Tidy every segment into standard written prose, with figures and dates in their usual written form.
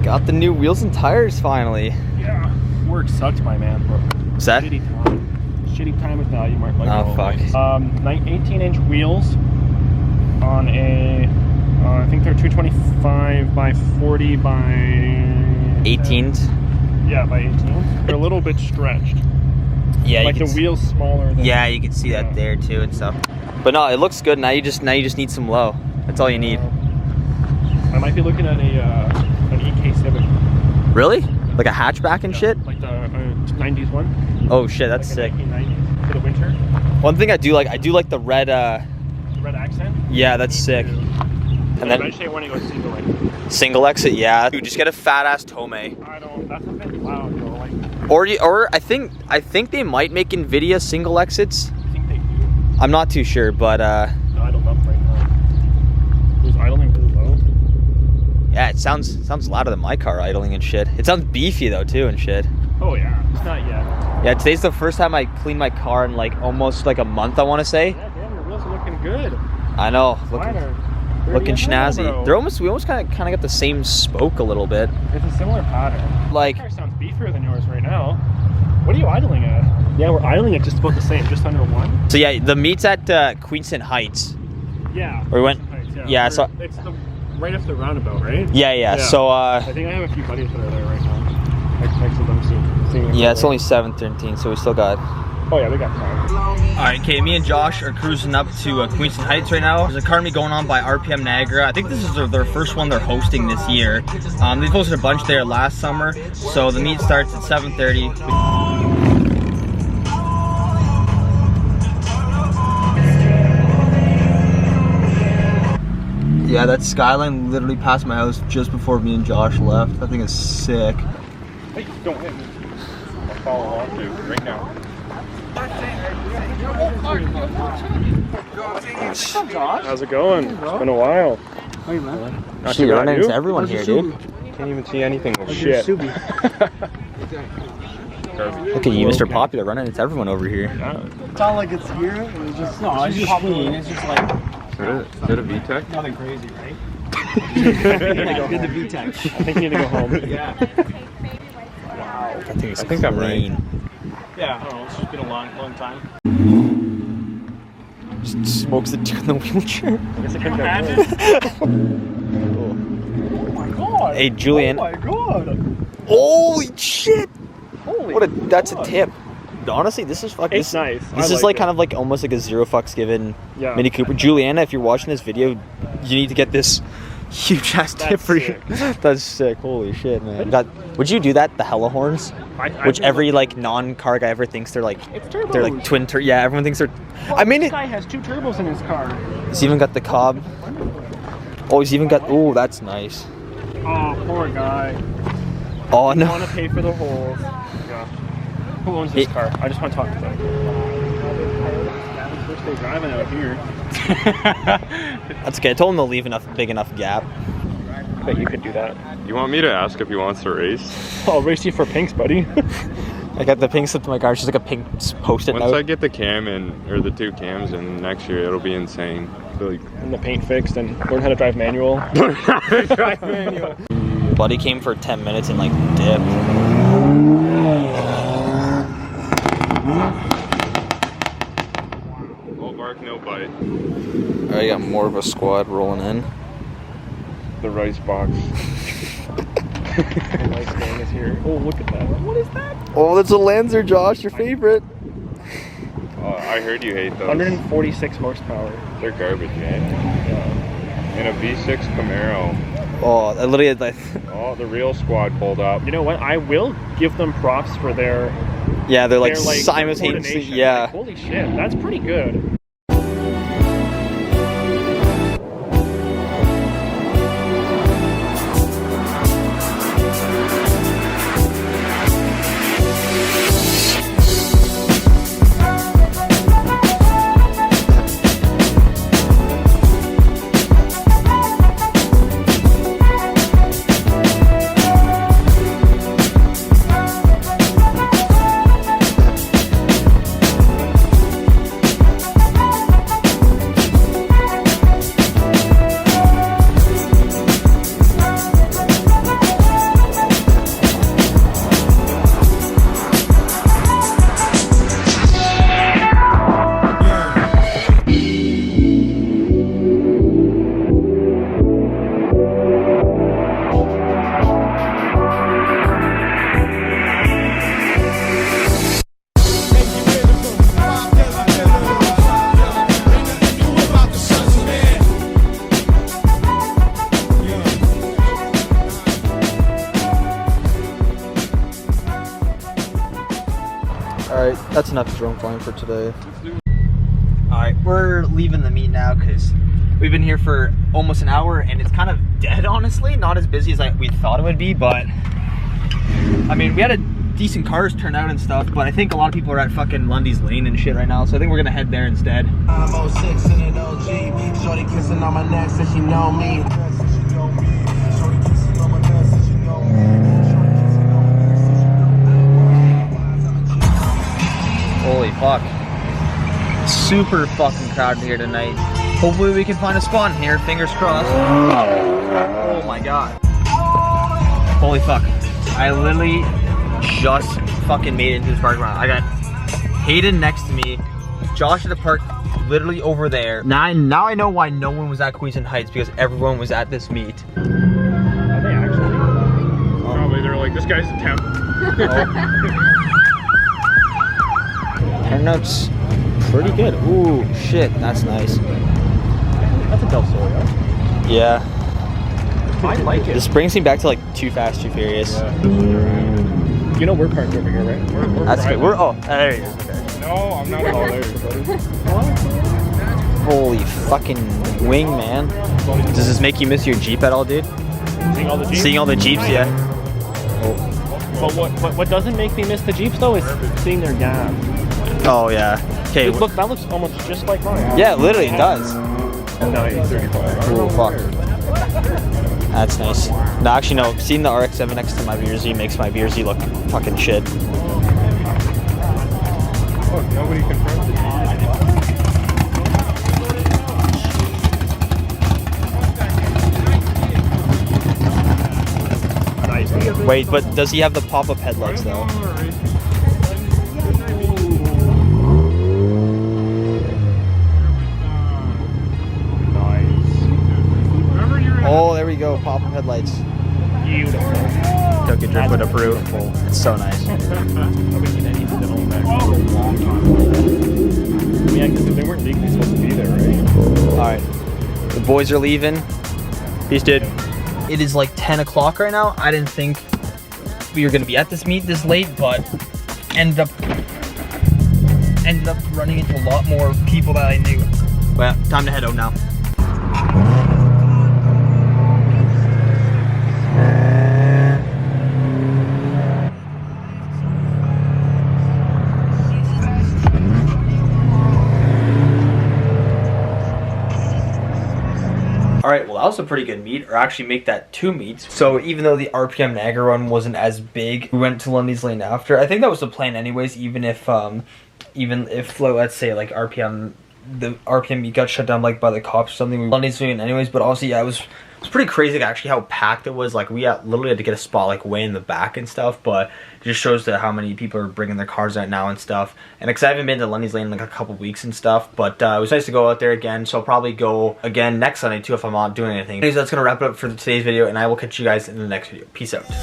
Got the new wheels and tires finally. Yeah. Work sucks, my man. What's that? Shitty time with value mark. Like oh, fuck. 18-inch wheels on a, I think they're 225 by 40 by... 18s? Yeah, by 18. They're a little bit stretched. Yeah, like the wheel's smaller than... Yeah, you can see that there too and stuff. But no, it looks good. Now you just need some low. That's all you need. I might be looking at an EK Civic. Really? Like a hatchback and shit? Like the 90s one. Oh shit, that's like sick. 1990s for the winter. One thing I do like the red The red accent? Yeah, that's sick. And then eventually I want to go single exit. Single exit, yeah. Dude, just get a fat ass Tome. I don't, that's a bit loud though. Like, or I think they might make Nvidia single exits. I think they do. I'm not too sure, but idled up right now. It was idling really low. Yeah, it sounds louder than my car idling and shit. It sounds beefy though too and shit. Oh yeah, it's not yet. Yeah, today's the first time I cleaned my car in like almost like a month, I want to say. Yeah, damn, your wheels are looking good. I know, looking as snazzy. well, We almost kind of got the same spoke a little bit. It's a similar pattern. Like, Your car sounds beefier than yours right now. What are you idling at? Yeah, we're idling at just about the same, just under 1. So yeah, the meet's at Queenston Heights. Yeah. We went. Yeah, so it's right off the roundabout, right? Yeah. So I think I have a few buddies that are there right now. I texted them seeing yeah, it's only 7:13, so we still got. Oh yeah, we got time. Alright, okay, me and Josh are cruising up to Queenston Heights right now. There's a car meet going on by RPM Niagara. I think this is their first one they're hosting this year. They posted a bunch there last summer, so the meet starts at 7:30. Yeah, that skyline literally passed my house just before me and Josh left. That thing is sick. Hey, don't hit me. I'll follow along too, right now. How's it going? It's been a while. Hey man. Not Shit, too you're bad, running you? into everyone here, dude. Can't even see anything. Oh, shit. Look at you, Mr. Popular, running into everyone over here. Yeah. It's not like it's here. It's just no. It's just clean. It's just like Is that a VTEC? nothing crazy, right? Did the VTEC. I think you need to go home. Yeah. Wow, that thing is I think I'm right. Yeah. I don't know. It's just been a long time. Just smokes the dude in the wheelchair. I guess I couldn't get Oh my god. Hey, Julian. Oh my god. Holy shit! Holy. That's a tip. Honestly, this is fucking. It's nice. This is like kind of like almost like a zero fucks given Yeah. Mini Cooper. Juliana, if you're watching this video, you need to get this huge ass tip That's for sick. you. That's sick. Holy shit, man. Would you do that? The hella horns, which every like non-car guy ever thinks they're like. It's turbos. They're like twin tur. Yeah, everyone thinks they're. Well, I mean, this guy has 2 turbos in his car. he's even got the Cobb. Oh, he's even got. Oh, that's nice. Oh, poor guy. Oh I no. want to pay for the holes. Yeah. Who owns this car? I just want to talk to them. First day driving out here. That's okay. I told him to leave big enough gap. Bet you could do that. You want me to ask if he wants to race? I'll race you for pinks, buddy. I got the pink slip to my car. It's just like a pink post-it Once I note. get the cam in, or the 2 cams in next year, it'll be insane. Like, And the paint fixed and learn how to drive manual. drive manual. Buddy came for 10 minutes and like dipped. No bark, no bite. I got more of a squad rolling in. The rice box. The nice gang is here. Oh, look at that. What is that? Oh, that's a Lancer, Josh, your favorite. I heard you hate those. 146 horsepower. They're garbage, man. And a V6 Camaro. Oh, I literally had like, Oh, the real squad pulled up. You know what? I will give them props for their yeah, they're like their, simultaneously, coordination. yeah. Like, holy shit, that's pretty good. Alright, that's enough drone flying for today. Alright, we're leaving the meet now because we've been here for almost an hour and it's kind of dead, honestly. Not as busy as we thought it would be, but I mean, we had a decent cars turn out and stuff, but I think a lot of people are at fucking Lundy's Lane and shit right now, so I think we're gonna head there instead. I'm 06 in an OG. Shorty kissing on my neck, says she know me. Holy fuck. Super fucking crowded here tonight. Hopefully we can find a spot in here, fingers crossed. Oh my god. Holy fuck. I literally just fucking made it into this parking lot. I got Hayden next to me, Josh at the park literally over there. Now I know why no one was at Queenston Heights, because everyone was at this meet. Are they actually? Probably. They're like, this guy's a temp. Turnout's pretty good. Ooh, shit, that's nice. That's a Del Sol, yeah? Yeah. I like it. This brings me back to like Too Fast, Too Furious. Yeah. You know we're parked over here, right? We're That's good. driving. Oh, there he is. Okay. No, I'm not at all there, buddy. Holy fucking wing, man. Does this make you miss your Jeep at all, dude? Seeing all the Jeeps? Seeing all the Jeeps, yeah. But what doesn't make me miss the Jeeps though is seeing their gas. Oh, yeah. Okay. Look, that looks almost just like mine. Yeah, literally, it does. No, 35. Oh, fuck. That's nice. No, actually, no. Seeing the RX-7 next to my VRZ makes my VRZ look fucking shit. Oh, nobody confronted you. Nice. Wait, but does he have the pop-up headlights, though? Oh, there we go. Pop-up headlights. Beautiful. Took a trip with a brew. It's so nice. Yeah, because they weren't legally supposed to be there, right? Alright. The boys are leaving. Peace, dude. It is like 10 o'clock right now. I didn't think we were going to be at this meet this late, but ended up running into a lot more people that I knew. Well, time to head home now. Alright, well that was a pretty good meet, or actually make that 2 meets. So even though the RPM Niagara run wasn't as big, we went to Lundy's Lane after. I think that was the plan anyways, even if like, let's say like the RPM meet got shut down like by the cops or something, we Lundy's Lane anyways. But also, yeah, it was pretty crazy actually how packed it was. Like we literally had to get a spot like way in the back and stuff, but it just shows that how many people are bringing their cars out now and stuff. And because I haven't been to Lundy's Lane in like a couple weeks and stuff, but it was nice to go out there again. So I'll probably go again next Sunday too if I'm not doing anything. Anyways, that's gonna wrap it up for today's video, and I will catch you guys in the next video. Peace out. Damn,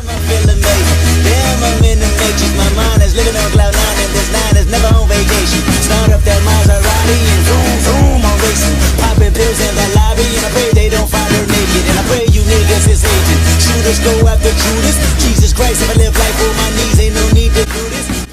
I'm in the matrix. My mind is living on cloud 9 and this 9 is never on vacation. Start up that Maserati and zoom, zoom, I'm racing. Popping pills in that lobby and I pray they don't find her naked. And I pray you niggas is hating. Shooters go after Judas. Jesus Christ, if I live life on my knees, ain't no need to do this.